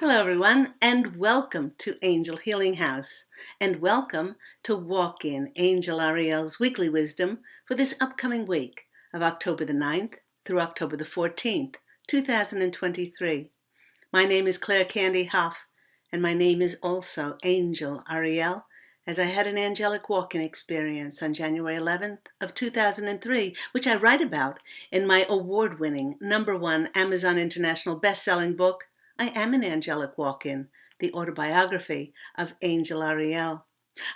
Hello, everyone, and welcome to Angel Healing House, and welcome to Walk In Angel Ariel's Weekly Wisdom for this upcoming week of October the 9th through October the 14th, 2023. My name is Claire Candy Huff, and my name is also Angel Ariel, as I had an angelic walk-in experience on January 11th of 2003, which I write about in my award-winning #1 Amazon International best-selling book, I Am an Angelic Walk-In, the Autobiography of Angel Ariel.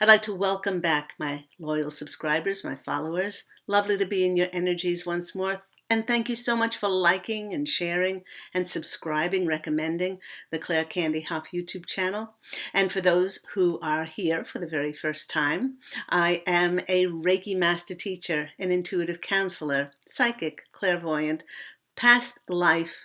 I'd like to welcome back my loyal subscribers, my followers. Lovely to be in your energies once more. And thank you so much for liking and sharing and subscribing, recommending the Claire Candy Huff YouTube channel. And for those who are here for the very first time, I am a Reiki master teacher, an intuitive counselor, psychic, clairvoyant, past life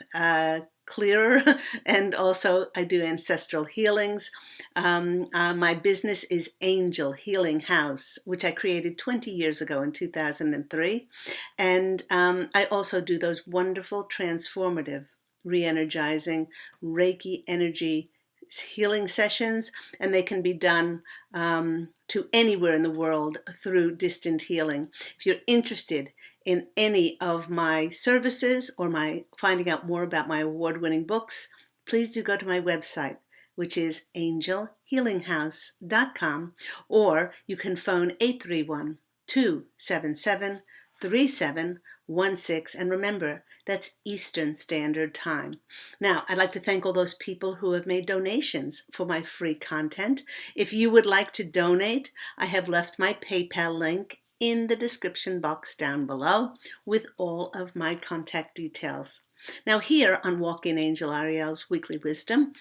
clearer, and also I do ancestral healings. My business is Angel Healing House, which I created 20 years ago in 2003. And I also do those wonderful, transformative, re-energizing Reiki energy healing sessions, and they can be done to anywhere in the world through distant healing. If you're interested in any of my services or my finding out more about my award-winning books, please do go to my website, which is angelhealinghouse.com, or you can phone 831-277-3716, and remember, that's Eastern Standard Time. Now, I'd like to thank all those people who have made donations for my free content. If you would like to donate, I have left my PayPal link in the description box down below with all of my contact details. Now here on Walk In Angel Ariel's Weekly Wisdom,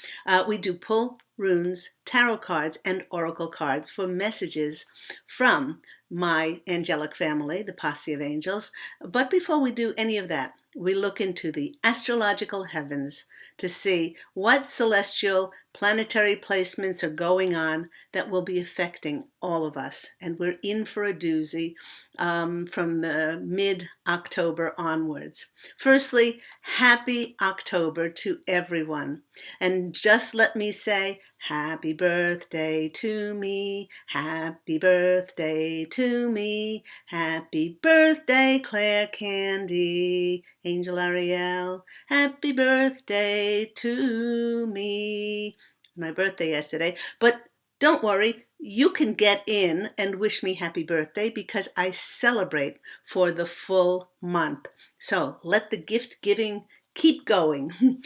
we do pull runes, tarot cards, and oracle cards for messages from my angelic family, the posse of angels. But before we do any of that, we look into the astrological heavens to see what celestial planetary placements are going on that will be affecting all of us. And we're in for a doozy from the mid-October onwards. Firstly, happy October to everyone. And just let me say, happy birthday to me, happy birthday to me, happy birthday, Claire Candy, Angel Ariel, happy birthday to me. My birthday yesterday, but don't worry, you can get in and wish me happy birthday because I celebrate for the full month. So let the gift giving keep going.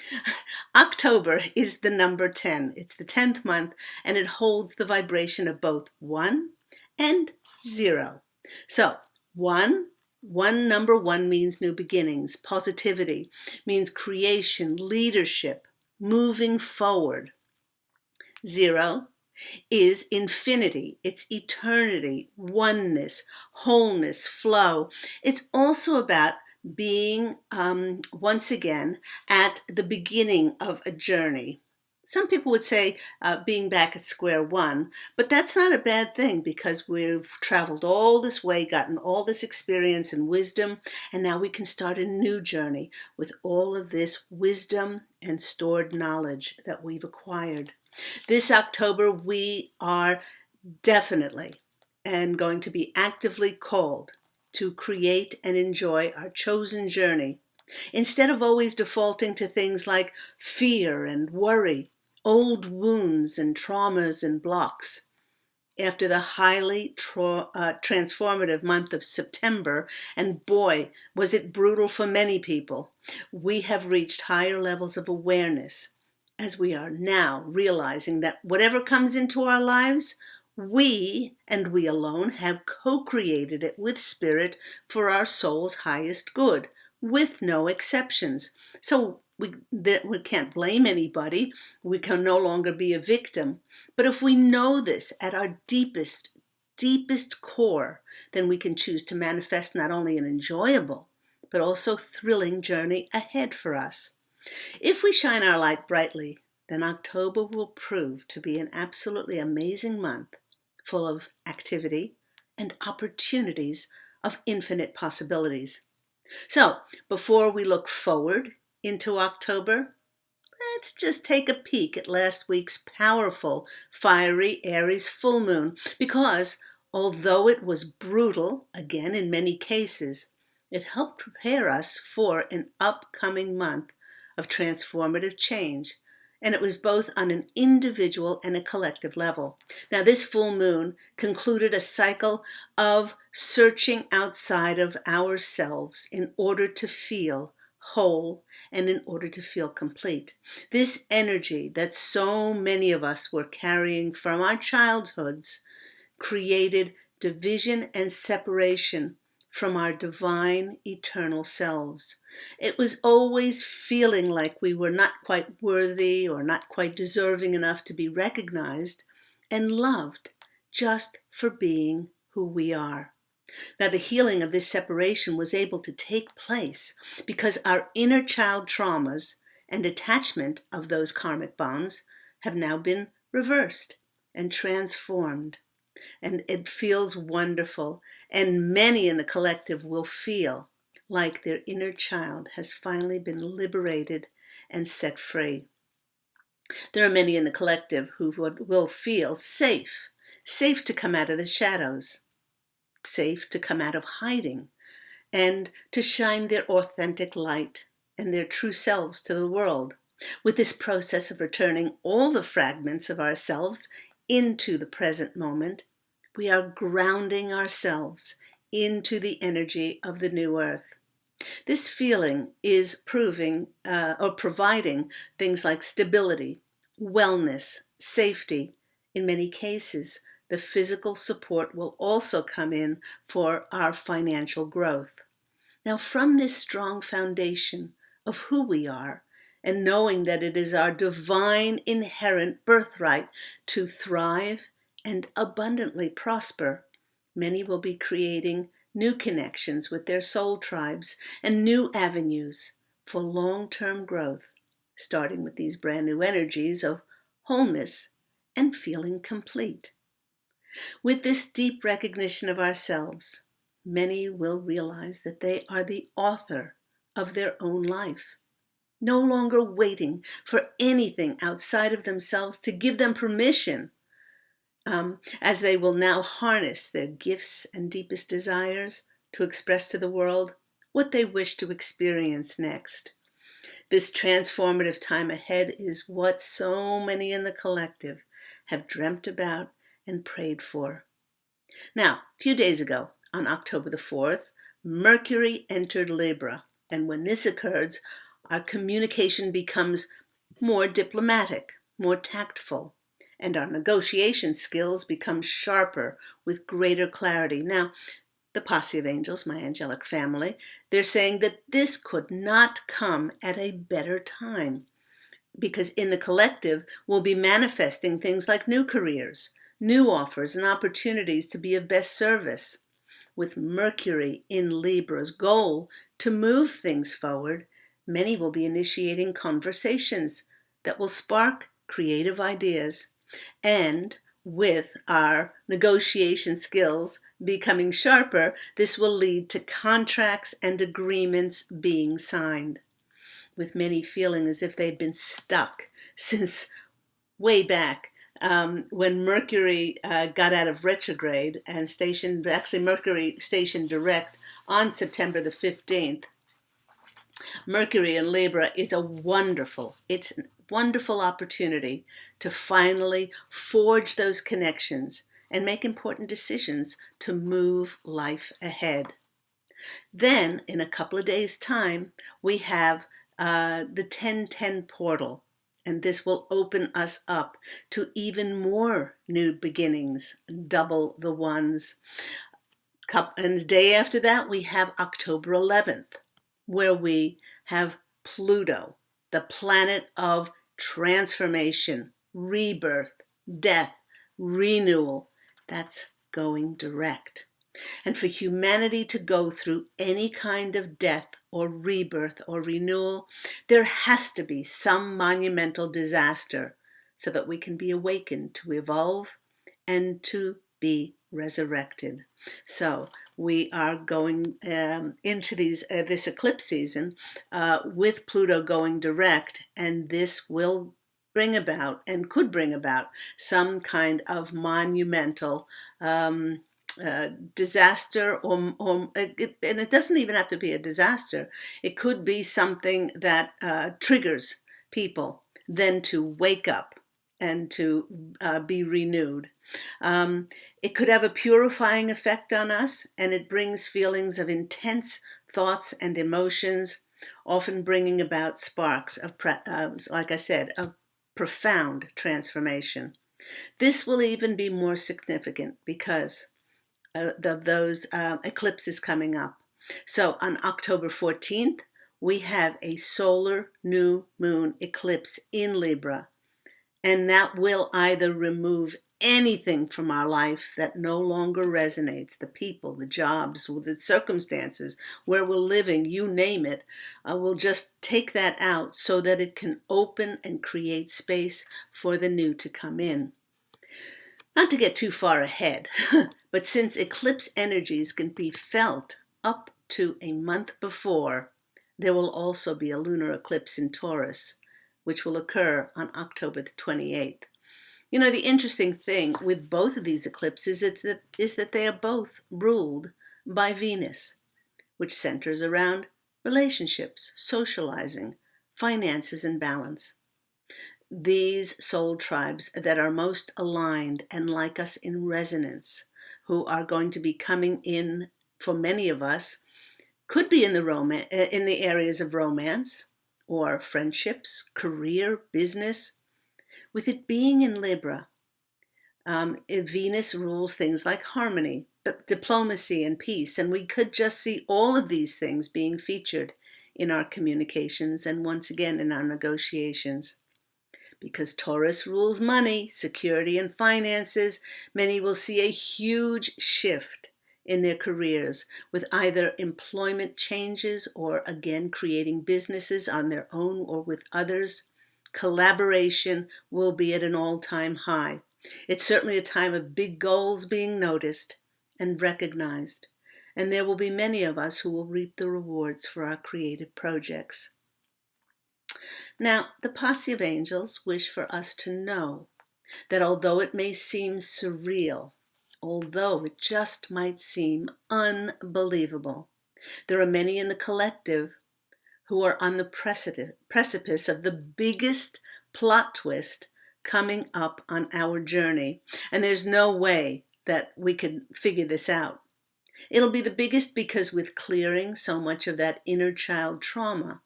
October is the number 10. It's the 10th month, and it holds the vibration of both 1 and 0. So number one means new beginnings, positivity, means creation, leadership, moving forward. 0 is infinity. It's eternity, oneness, wholeness, flow. It's also about being, once again, at the beginning of a journey. Some people would say being back at square one, but that's not a bad thing because we've traveled all this way, gotten all this experience and wisdom, and now we can start a new journey with all of this wisdom and stored knowledge that we've acquired. This October, we are definitely and going to be actively called to create and enjoy our chosen journey. Instead of always defaulting to things like fear and worry, old wounds and traumas and blocks. After the highly transformative month of September, and boy, was it brutal for many people, we have reached higher levels of awareness as we are now realizing that whatever comes into our lives, we, and we alone, have co-created it with Spirit for our soul's highest good, with no exceptions. So we can't blame anybody. We can no longer be a victim. But if we know this at our deepest core, then we can choose to manifest not only an enjoyable, but also thrilling journey ahead for us. If we shine our light brightly, then October will prove to be an absolutely amazing month, full of activity and opportunities of infinite possibilities. So, before we look forward into October, let's just take a peek at last week's powerful, fiery Aries full moon, because although it was brutal, again in many cases, it helped prepare us for an upcoming month of transformative change. And it was both on an individual and a collective level. Now, this full moon concluded a cycle of searching outside of ourselves in order to feel whole and in order to feel complete. This energy that so many of us were carrying from our childhoods created division and separation from our divine eternal selves. It was always feeling like we were not quite worthy or not quite deserving enough to be recognized and loved just for being who we are. Now, the healing of this separation was able to take place because our inner child traumas and attachment of those karmic bonds have now been reversed and transformed. And it feels wonderful. And many in the collective will feel like their inner child has finally been liberated and set free. There are many in the collective who will feel safe to come out of the shadows, safe to come out of hiding, and to shine their authentic light and their true selves to the world. With this process of returning all the fragments of ourselves into the present moment, we are grounding ourselves into the energy of the new earth. This feeling is providing things like stability, wellness, safety. In many cases, the physical support will also come in for our financial growth. Now, from this strong foundation of who we are, and knowing that it is our divine inherent birthright to thrive and abundantly prosper, many will be creating new connections with their soul tribes and new avenues for long-term growth, starting with these brand new energies of wholeness and feeling complete. With this deep recognition of ourselves, many will realize that they are the author of their own life, no longer waiting for anything outside of themselves to give them permission, as they will now harness their gifts and deepest desires to express to the world what they wish to experience next. This transformative time ahead is what so many in the collective have dreamt about and prayed for. Now, a few days ago, on October the 4th, Mercury entered Libra, and when this occurs, our communication becomes more diplomatic, more tactful, and our negotiation skills become sharper with greater clarity. Now, the posse of angels, my angelic family, they're saying that this could not come at a better time, because in the collective, we'll be manifesting things like new careers, new offers, and opportunities to be of best service. With Mercury in Libra's goal to move things forward, many will be initiating conversations that will spark creative ideas. And with our negotiation skills becoming sharper, this will lead to contracts and agreements being signed, with many feeling as if they'd been stuck since way back when Mercury got out of retrograde and Mercury stationed direct on September the 15th. Mercury in Libra is a wonderful opportunity to finally forge those connections and make important decisions to move life ahead. Then, in a couple of days' time, we have the 1010 portal, and this will open us up to even more new beginnings, double the ones. And the day after that, we have October 11th, where we have Pluto, the planet of transformation, rebirth, death, renewal. That's going direct. And for humanity to go through any kind of death or rebirth or renewal, there has to be some monumental disaster so that we can be awakened to evolve and to be resurrected. So we are going into this eclipse season with Pluto going direct, and this will bring about and could bring about some kind of monumental disaster, and it doesn't even have to be a disaster. It could be something that triggers people then to wake up and to be renewed. Um, it could have a purifying effect on us, and it brings feelings of intense thoughts and emotions, often bringing about sparks of, like I said, of profound transformation. This will even be more significant because of those eclipses coming up. So on October 14th, we have a solar new moon eclipse in Libra, and that will either remove anything from our life that no longer resonates, the people, the jobs, the circumstances, where we're living, you name it. We'll just take that out so that it can open and create space for the new to come in. Not to get too far ahead, but since eclipse energies can be felt up to a month before, there will also be a lunar eclipse in Taurus, which will occur on October the 28th. You know, the interesting thing with both of these eclipses is that they are both ruled by Venus, which centers around relationships, socializing, finances, and balance. These soul tribes that are most aligned and like us in resonance, who are going to be coming in for many of us, could be in the areas of romance or friendships, career, business. With it being in Libra, Venus rules things like harmony, diplomacy, and peace, and we could just see all of these things being featured in our communications and once again in our negotiations. Because Taurus rules money, security, and finances, many will see a huge shift in their careers with either employment changes or again creating businesses on their own or with others. Collaboration will be at an all-time high. It's certainly a time of big goals being noticed and recognized, and there will be many of us who will reap the rewards for our creative projects. Now, the posse of angels wish for us to know that although it may seem surreal, although it just might seem unbelievable, there are many in the collective who are on the precipice of the biggest plot twist coming up on our journey. And there's no way that we can figure this out. It'll be the biggest because with clearing so much of that inner child trauma,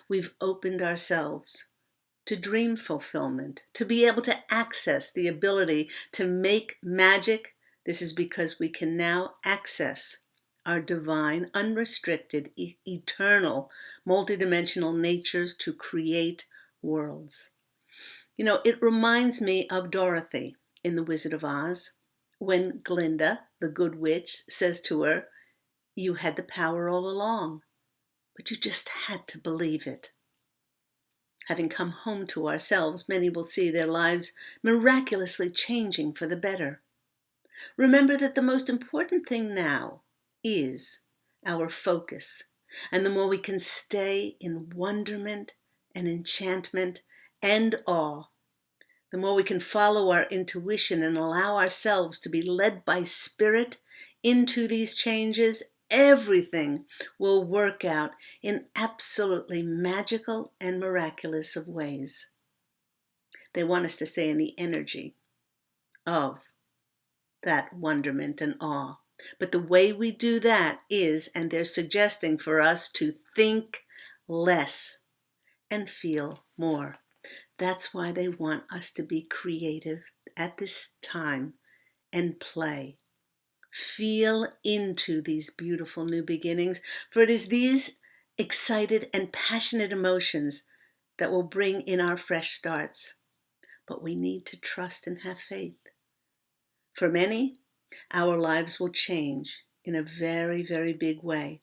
we've opened ourselves to dream fulfillment, to be able to access the ability to make magic. This is because we can now access our divine, unrestricted, eternal, multidimensional natures to create worlds. You know, it reminds me of Dorothy in The Wizard of Oz, when Glinda, the good witch, says to her, "You had the power all along, but you just had to believe it." Having come home to ourselves, many will see their lives miraculously changing for the better. Remember that the most important thing now is our focus. And the more we can stay in wonderment and enchantment and awe, the more we can follow our intuition and allow ourselves to be led by spirit into these changes, everything will work out in absolutely magical and miraculous of ways. They want us to stay in the energy of that wonderment and awe. But the way we do that is, and they're suggesting for us to think less and feel more. That's why they want us to be creative at this time and play. Feel into these beautiful new beginnings, for it is these excited and passionate emotions that will bring in our fresh starts. But we need to trust and have faith. For many, our lives will change in a very, very big way.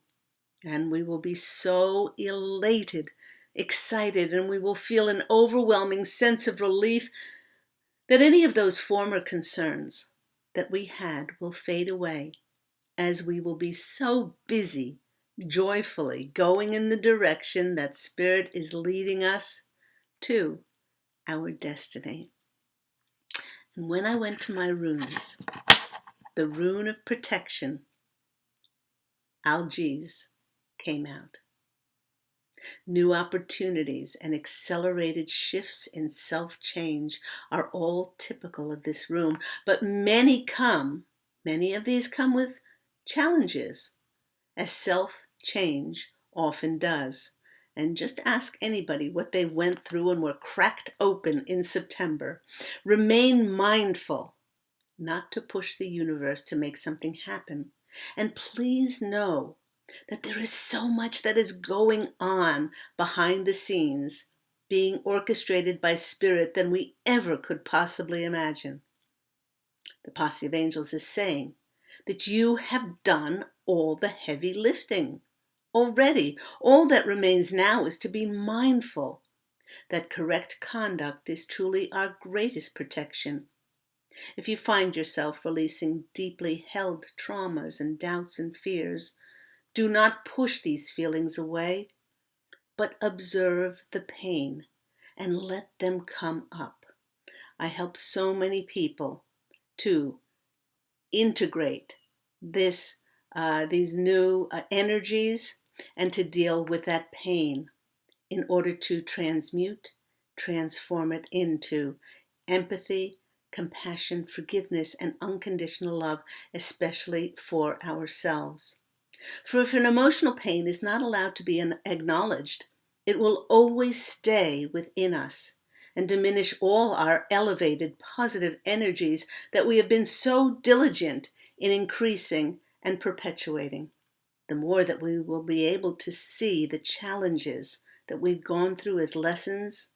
And we will be so elated, excited, and we will feel an overwhelming sense of relief that any of those former concerns that we had will fade away. as we will be so busy, joyfully going in the direction that Spirit is leading us to our destiny. And when I went to my runes, the rune of protection, algaes, came out. New opportunities and accelerated shifts in self-change are all typical of this room, but many of these come with challenges, as self-change often does. And just ask anybody what they went through and were cracked open in September. Remain mindful not to push the universe to make something happen. And please know that there is so much that is going on behind the scenes, being orchestrated by Spirit than we ever could possibly imagine. The Posse of Angels is saying that you have done all the heavy lifting already. All that remains now is to be mindful that correct conduct is truly our greatest protection. If you find yourself releasing deeply held traumas and doubts and fears, do not push these feelings away, but observe the pain and let them come up. I help so many people to integrate these new energies and to deal with that pain in order to transform it into empathy, compassion, forgiveness, and unconditional love, especially for ourselves. For if an emotional pain is not allowed to be acknowledged, it will always stay within us and diminish all our elevated positive energies that we have been so diligent in increasing and perpetuating. The more that we will be able to see the challenges that we've gone through as lessons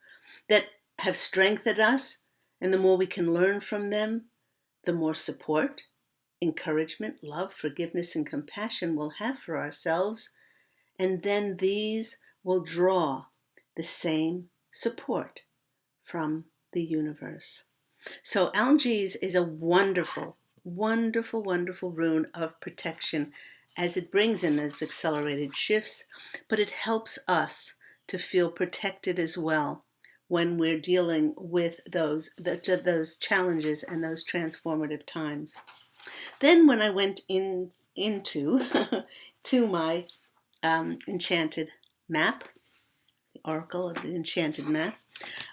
that have strengthened us, and the more we can learn from them, the more support, encouragement, love, forgiveness, and compassion we'll have for ourselves, and then these will draw the same support from the universe. So algaes is a wonderful, wonderful, wonderful rune of protection as it brings in those accelerated shifts, but it helps us to feel protected as well when we're dealing with those challenges and those transformative times. Then when I went into to my enchanted map, the Oracle of the Enchanted Map,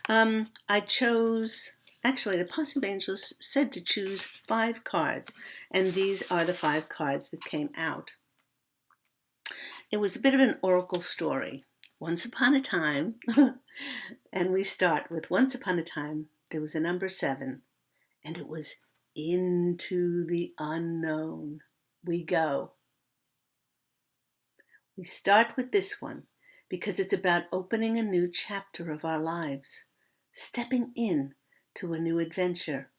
I chose, actually the Posse of Angels said to choose 5 cards, and these are the 5 cards that came out. It was a bit of an oracle story. Once upon a time, and we start with once upon a time, there was a number 7, and it was into the unknown we go. We start with this one because it's about opening a new chapter of our lives, stepping in to a new adventure.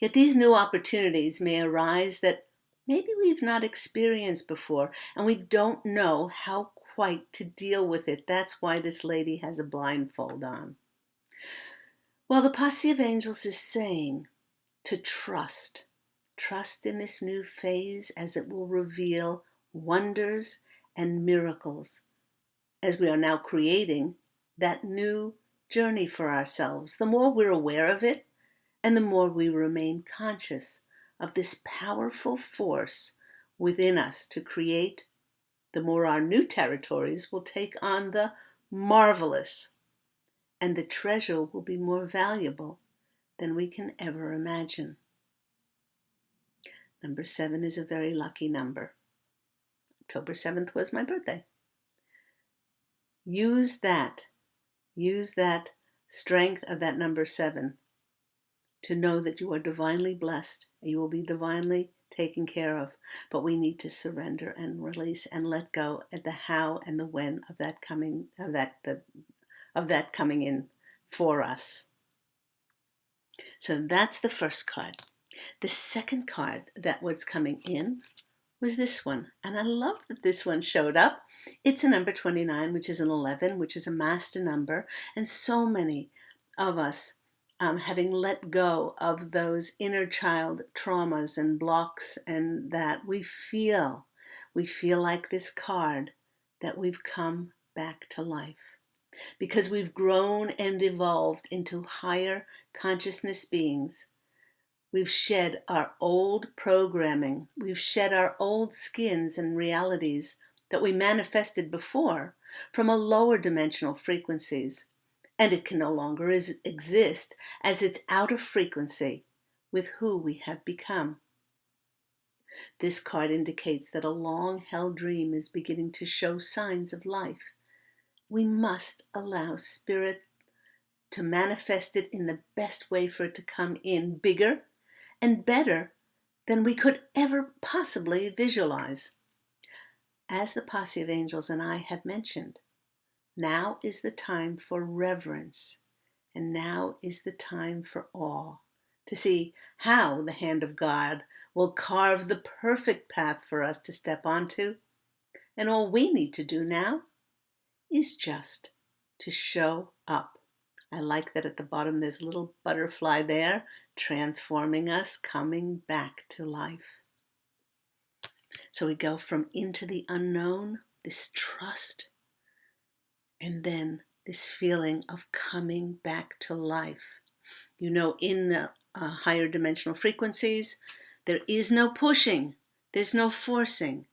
Yet these new opportunities may arise that maybe we've not experienced before, and we don't know how quite to deal with it. That's why this lady has a blindfold on. Well, the Posse of Angels is saying to trust in this new phase as it will reveal wonders and miracles as we are now creating that new journey for ourselves. The more we're aware of it, and the more we remain conscious of this powerful force within us to create, the more our new territories will take on the marvelous, and the treasure will be more valuable than we can ever imagine. Number 7 is a very lucky number. October 7th was my birthday. Use that strength of that number 7 to know that you are divinely blessed. You will be divinely taken care of. But we need to surrender and release and let go at the how and the when of that coming in for us. So that's the first card. The second card that was coming in was this one. And I love that this one showed up. It's a number 29, which is an 11, which is a master number. And so many of us having let go of those inner child traumas and blocks, and that we feel like this card, that we've come back to life because we've grown and evolved into higher consciousness beings. We've shed our old programming. We've shed our old skins and realities that we manifested before from a lower dimensional frequencies. And it can no longer exist as it's out of frequency with who we have become. This card indicates that a long-held dream is beginning to show signs of life. We must allow Spirit to manifest it in the best way for it to come in bigger and better than we could ever possibly visualize. As the posse of angels and I have mentioned, now is the time for reverence, and now is the time for awe, to see how the hand of God will carve the perfect path for us to step onto. And all we need to do now is just to show up. I like that at the bottom there's a little butterfly there, transforming us, coming back to life. So we go from into the unknown, this trust, and then this feeling of coming back to life. You know, in the higher dimensional frequencies, there is no pushing, there's no forcing.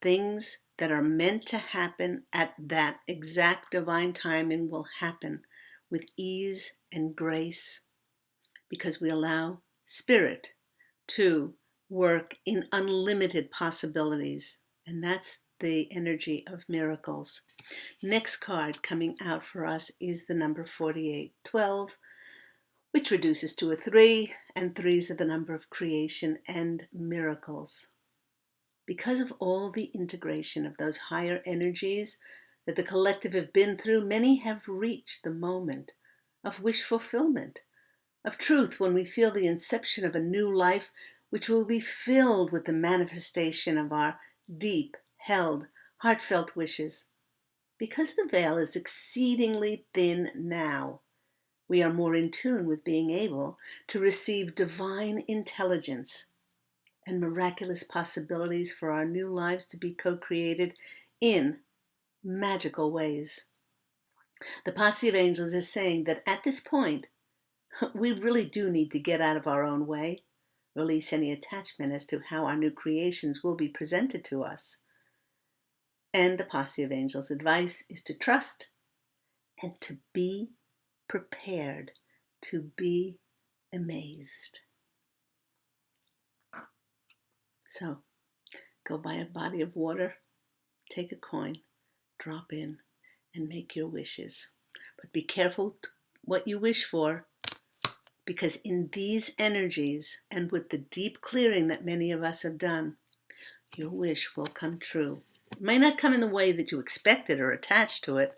Things that are meant to happen at that exact divine timing will happen with ease and grace, because we allow Spirit to work in unlimited possibilities. And that's the energy of miracles. Next card coming out for us is the number 4812, which reduces to a 3, and 3s are the number of creation and miracles. Because of all the integration of those higher energies that the collective have been through, many have reached the moment of wish fulfillment, of truth, when we feel the inception of a new life, which will be filled with the manifestation of our deep held, heartfelt wishes. Because the veil is exceedingly thin now, we are more in tune with being able to receive divine intelligence and miraculous possibilities for our new lives to be co-created in magical ways. The posse of angels is saying that at this point, we really do need to get out of our own way, release any attachment as to how our new creations will be presented to us. And the posse of angels' advice is to trust and to be prepared, to be amazed. So, go buy a body of water, take a coin, drop in, and make your wishes. But be careful what you wish for, because in these energies and with the deep clearing that many of us have done, your wish will come true. It may not come in the way that you expected or attached to it,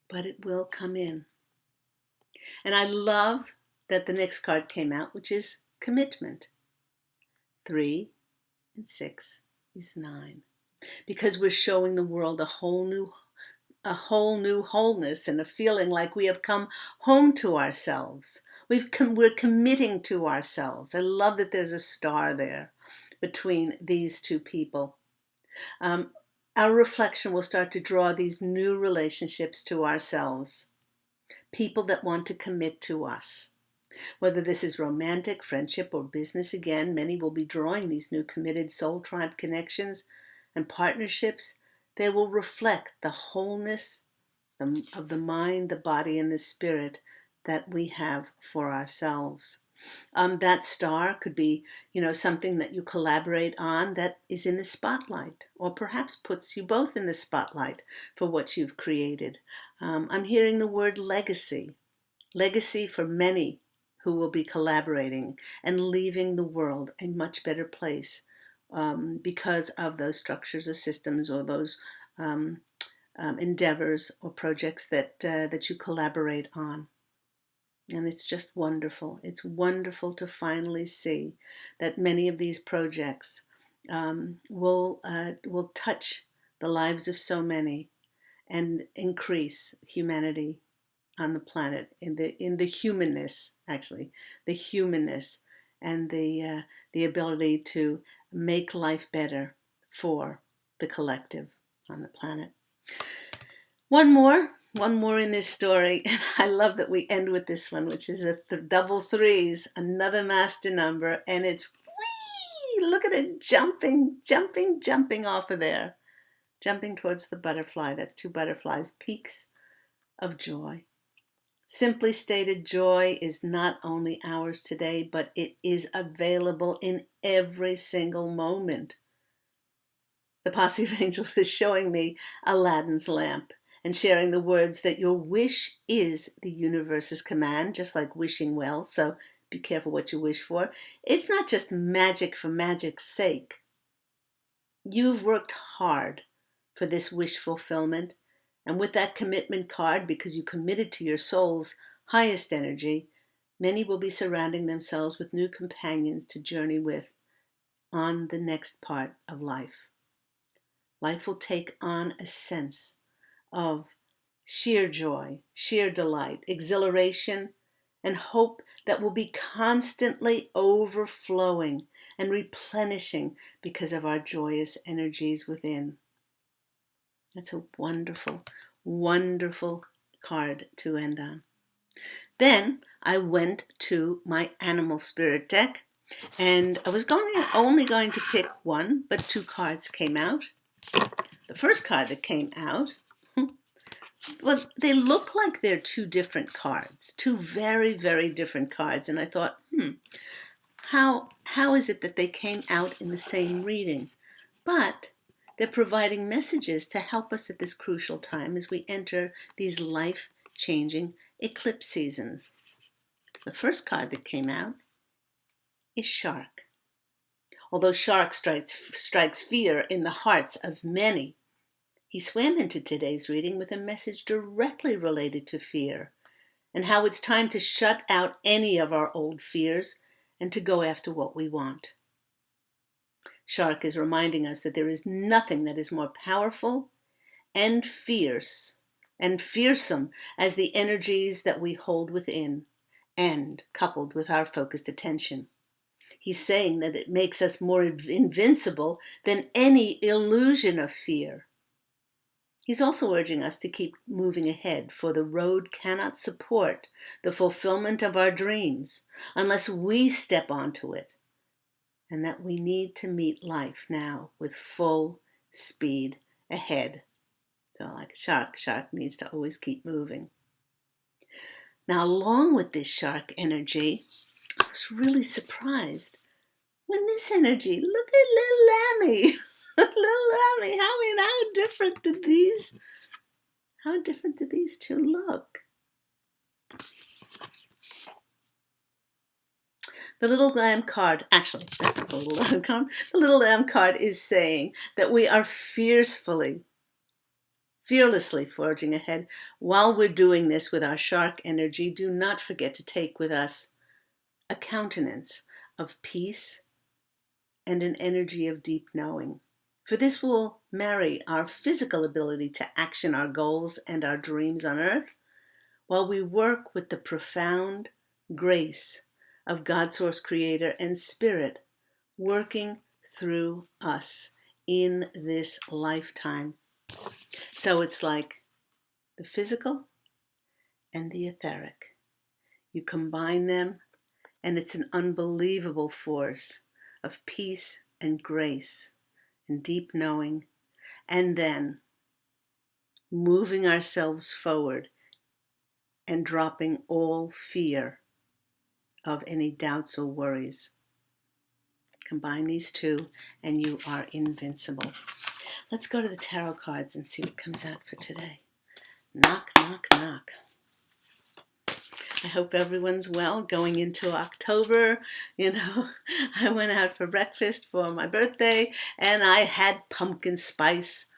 but it will come in. And I love that the next card came out, which is commitment. 3 and 6 is 9. Because we're showing the world a whole new wholeness and a feeling like we have come home to ourselves. We're committing to ourselves. I love that there's a star there between these two people. Our reflection will start to draw these new relationships to ourselves. People that want to commit to us. Whether this is romantic, friendship, or business, again, many will be drawing these new committed soul tribe connections and partnerships. They will reflect the wholeness of the mind, the body, and the spirit that we have for ourselves. That star could be, something that you collaborate on that is in the spotlight, or perhaps puts you both in the spotlight for what you've created. I'm hearing the word legacy. Legacy for many who will be collaborating and leaving the world a much better place because of those structures or systems or those endeavors or projects that you collaborate on. And it's just wonderful. It's wonderful to finally see that many of these projects will touch the lives of so many and increase humanity on the planet, in the humanness, actually, the humanness and the ability to make life better for the collective on the planet. One more in this story, and I love that we end with this one, which is a double threes, another master number, and it's whee! Look at it jumping off of there, jumping towards the butterfly. That's two butterflies, peaks of joy. Simply stated, joy is not only ours today, but it is available in every single moment. The posse of angels is showing me Aladdin's lamp and sharing the words that your wish is the universe's command, just like wishing well, so be careful what you wish for. It's not just magic for magic's sake. You've worked hard for this wish fulfillment, and with that commitment card, because you committed to your soul's highest energy, many will be surrounding themselves with new companions to journey with on the next part of life. Life will take on a sense of sheer joy, sheer delight, exhilaration, and hope that will be constantly overflowing and replenishing because of our joyous energies within. That's a wonderful, wonderful card to end on. Then I went to my animal spirit deck, and I was only going to pick one, but two cards came out. The first card that came out, well, they look like they're two different cards, two very, very different cards. And I thought, how is it that they came out in the same reading? But they're providing messages to help us at this crucial time as we enter these life-changing eclipse seasons. The first card that came out is Shark. Although Shark strikes fear in the hearts of many, he swam into today's reading with a message directly related to fear and how it's time to shut out any of our old fears and to go after what we want. Shark is reminding us that there is nothing that is more powerful and fierce and fearsome as the energies that we hold within and coupled with our focused attention. He's saying that it makes us more invincible than any illusion of fear. He's also urging us to keep moving ahead, for the road cannot support the fulfillment of our dreams unless we step onto it, and that we need to meet life now with full speed ahead. So like Shark needs to always keep moving. Now, along with this Shark energy, I was really surprised when this energy, look at little Lammy. Little Lammy, how different did these two look? The little lamb card, actually, that's not the little lamb card. The little lamb card is saying that we are fearlessly forging ahead. While we're doing this with our Shark energy, do not forget to take with us a countenance of peace and an energy of deep knowing. For this will marry our physical ability to action our goals and our dreams on earth, while we work with the profound grace of God Source Creator and Spirit working through us in this lifetime. So it's like the physical and the etheric. You combine them, and it's an unbelievable force of peace and grace and deep knowing, and then moving ourselves forward and dropping all fear of any doubts or worries. Combine these two and you are invincible. Let's go to the tarot cards and see what comes out for today. Knock, knock, knock. I hope everyone's well going into October. I went out for breakfast for my birthday and I had pumpkin spice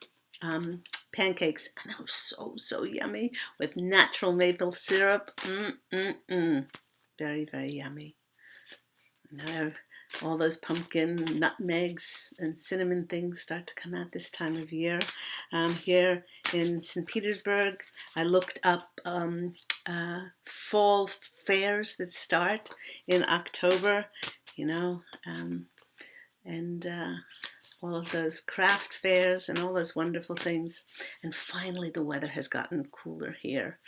pancakes, and they were so yummy with natural maple syrup. Very, very yummy. All those pumpkin, nutmegs, and cinnamon things start to come out this time of year. Here in St. Petersburg, I looked up fall fairs that start in October, you know, and all of those craft fairs and all those wonderful things. And finally, the weather has gotten cooler here.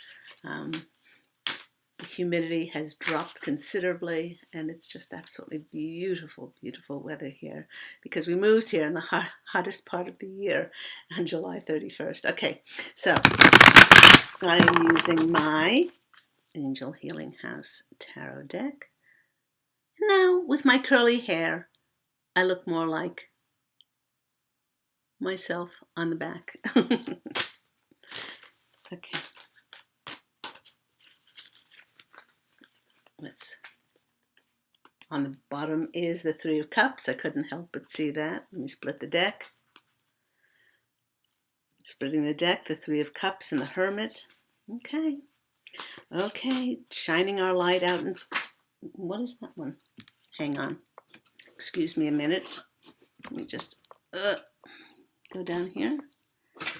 The humidity has dropped considerably, and it's just absolutely beautiful, beautiful weather here because we moved here in the hottest part of the year on July 31st. Okay, so I'm using my Angel Healing House Tarot deck. Now, with my curly hair, I look more like myself on the back. Okay. On the bottom is the Three of Cups. I couldn't help but see that. Let me split the deck. Splitting the deck, the Three of Cups and the Hermit. Okay. Okay, shining our light out. And what is that one? Hang on. Excuse me a minute. Let me just go down here.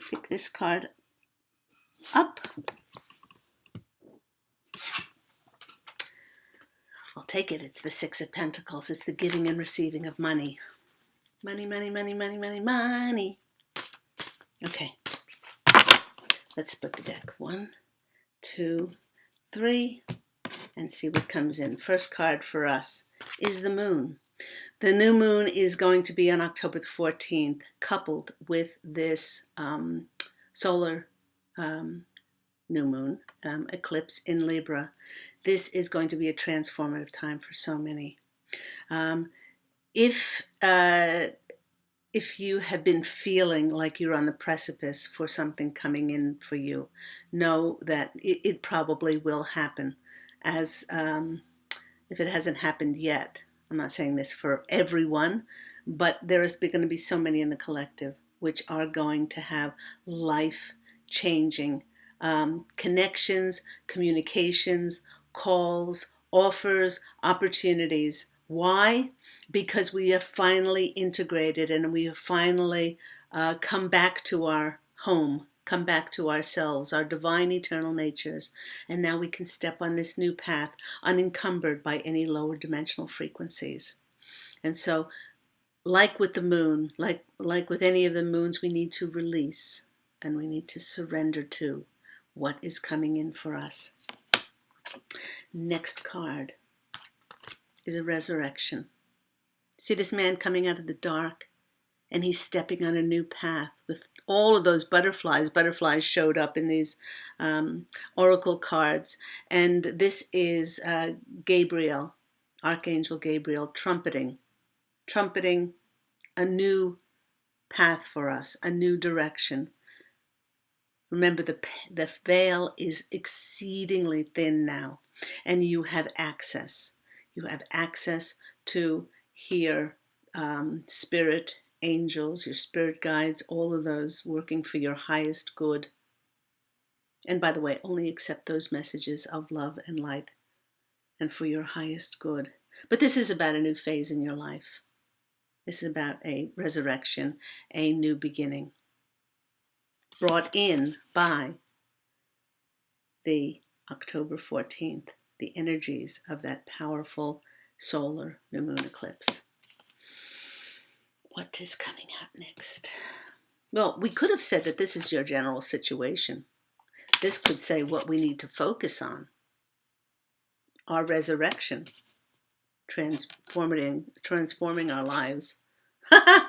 Pick this card up. I'll take it. It's the Six of Pentacles. It's the giving and receiving of money. Money, money, money, money, money, money. Okay. Let's split the deck. 1, 2, 3, and see what comes in. First card for us is the Moon. The new moon is going to be on October the 14th, coupled with this solar new moon eclipse in Libra. This is going to be a transformative time for so many. If you have been feeling like you're on the precipice for something coming in for you, know that it probably will happen. As if it hasn't happened yet, I'm not saying this for everyone, but there is going to be so many in the collective which are going to have life-changing connections, communications, calls, offers, opportunities. Why? Because we have finally integrated and we have finally come back to our home, come back to ourselves, our divine eternal natures, and now we can step on this new path unencumbered by any lower dimensional frequencies. And so, like with the moon, like with any of the moons, we need to release and we need to surrender to what is coming in for us. Next card is a resurrection. See this man coming out of the dark, and he's stepping on a new path with all of those butterflies. Butterflies showed up in these oracle cards, and this is Gabriel, Archangel Gabriel, trumpeting a new path for us, a new direction. Remember, the veil is exceedingly thin now, and you have access. You have access to hear spirit, angels, your spirit guides, all of those working for your highest good. And by the way, only accept those messages of love and light and for your highest good. But this is about a new phase in your life. This is about a resurrection, a new beginning, brought in by the October 14th, the energies of that powerful solar new moon eclipse. What is coming up next? Well, we could have said that this is your general situation. This could say what we need to focus on. Our resurrection, transforming our lives. The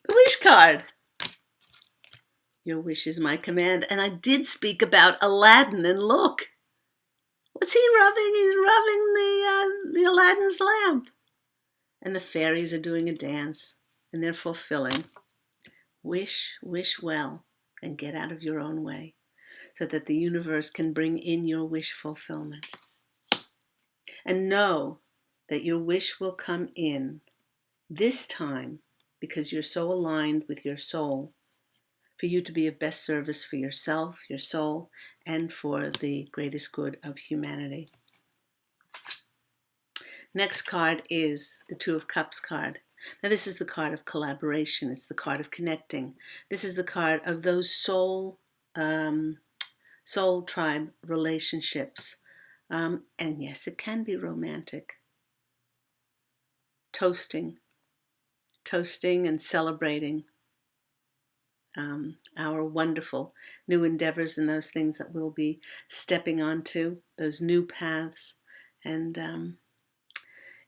wish card. Your wish is my command. And I did speak about Aladdin, and look. What's he rubbing? He's rubbing the Aladdin's lamp. And the fairies are doing a dance, and they're fulfilling. Wish well, and get out of your own way, so that the universe can bring in your wish fulfillment. And know that your wish will come in this time because you're so aligned with your soul, for you to be of best service for yourself, your soul, and for the greatest good of humanity. Next card is the Two of Cups card. Now this is the card of collaboration. It's the card of connecting. This is the card of those soul tribe relationships. And yes, it can be romantic. Toasting and celebrating our wonderful new endeavors and those things that we'll be stepping onto, those new paths. And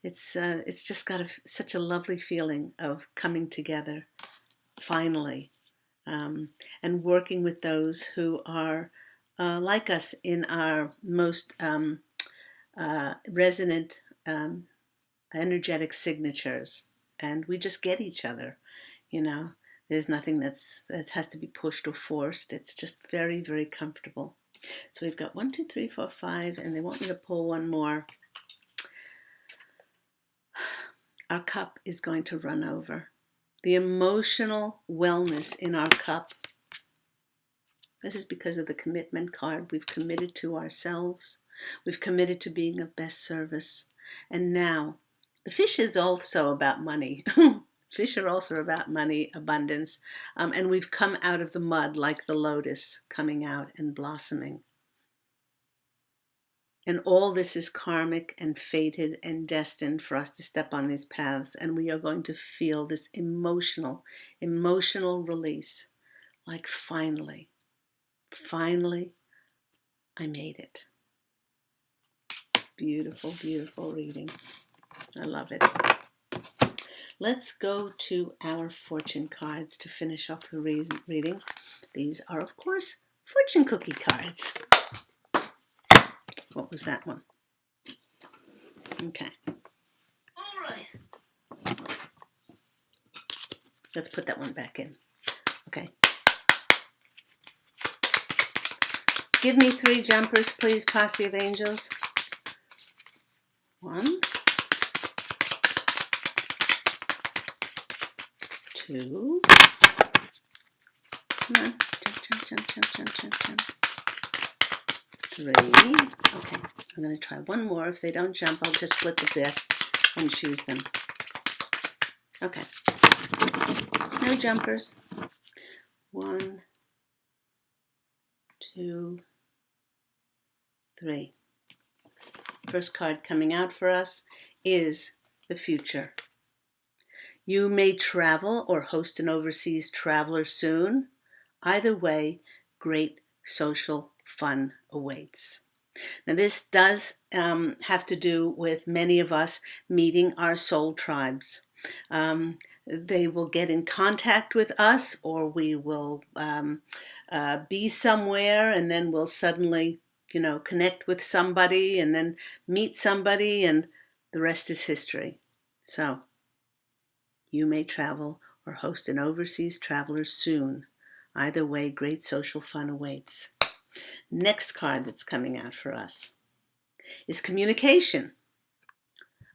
it's just got such a lovely feeling of coming together finally, and working with those who are like us in our most resonant energetic signatures, and we just get each other. There's nothing that has to be pushed or forced. It's just very, very comfortable. So we've got 1, 2, 3, 4, 5, and they want me to pull one more. Our cup is going to run over. The emotional wellness in our cup. This is because of the commitment card. We've committed to ourselves. We've committed to being of best service. And now, the fish is also about money. Fish are also about money, abundance. And we've come out of the mud like the lotus coming out and blossoming. And all this is karmic and fated and destined for us to step on these paths. And we are going to feel this emotional release. Like finally, I made it. Beautiful, beautiful reading. I love it. Let's go to our fortune cards to finish off the reading. These are, of course, fortune cookie cards. What was that one? Okay. All right. Let's put that one back in. Okay. Give me 3 jumpers, please, Posse of Angels. 1, 2. Come on. Jump. 3. Okay. I'm going to try one more. If they don't jump, I'll just split the deck and choose them. Okay. No jumpers. 1, 2, 3. First card coming out for us is the future. You may travel or host an overseas traveler soon. Either way, great social fun awaits. Now this does have to do with many of us meeting our soul tribes. They will get in contact with us, or we will be somewhere and then we'll suddenly connect with somebody and then meet somebody, and the rest is history. So you may travel or host an overseas traveler soon. Either way, great social fun awaits. Next card that's coming out for us is communication.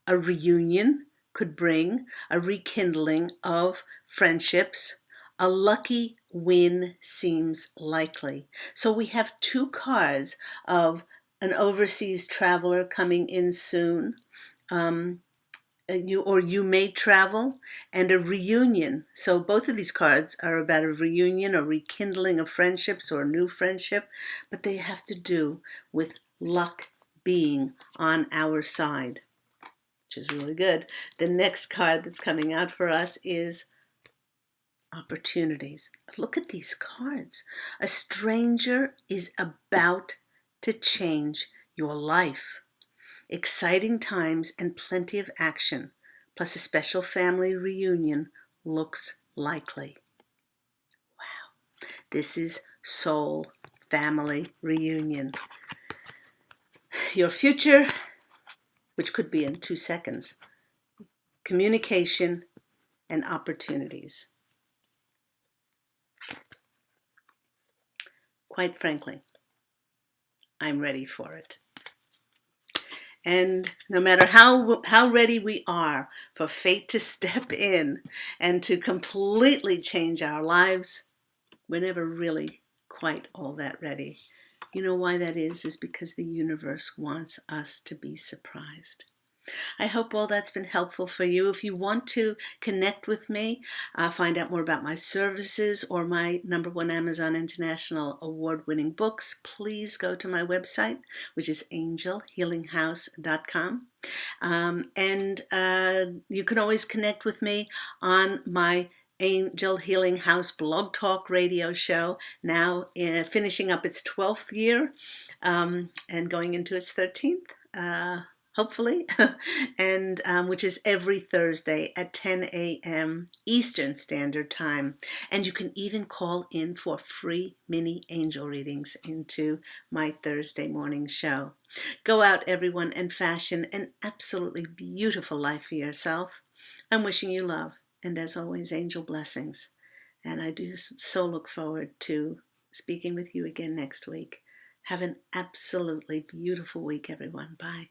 A reunion could bring a rekindling of friendships. A lucky win seems likely. So we have 2 cards of an overseas traveler coming in soon. You may travel, and a reunion. So both of these cards are about a reunion, a rekindling of friendships or a new friendship, but they have to do with luck being on our side, which is really good. The next card that's coming out for us is opportunities. Look at these cards. A stranger is about to change your life. Exciting times and plenty of action, plus a special family reunion looks likely. Wow. This is soul family reunion. Your future, which could be in 2 seconds. Communication and opportunities. Quite frankly, I'm ready for it. And no matter how ready we are for fate to step in and to completely change our lives, we're never really quite all that ready. You know why that is because the universe wants us to be surprised. I hope all that's been helpful for you. If you want to connect with me, find out more about my services or my #1 Amazon International award-winning books, please go to my website, which is angelhealinghouse.com. And you can always connect with me on my Angel Healing House blog talk radio show, now finishing up its 12th year and going into its 13th. Hopefully, and which is every Thursday at 10 a.m. Eastern Standard Time. And you can even call in for free mini angel readings into my Thursday morning show. Go out, everyone, and fashion an absolutely beautiful life for yourself. I'm wishing you love, and as always, angel blessings. And I do so look forward to speaking with you again next week. Have an absolutely beautiful week, everyone. Bye.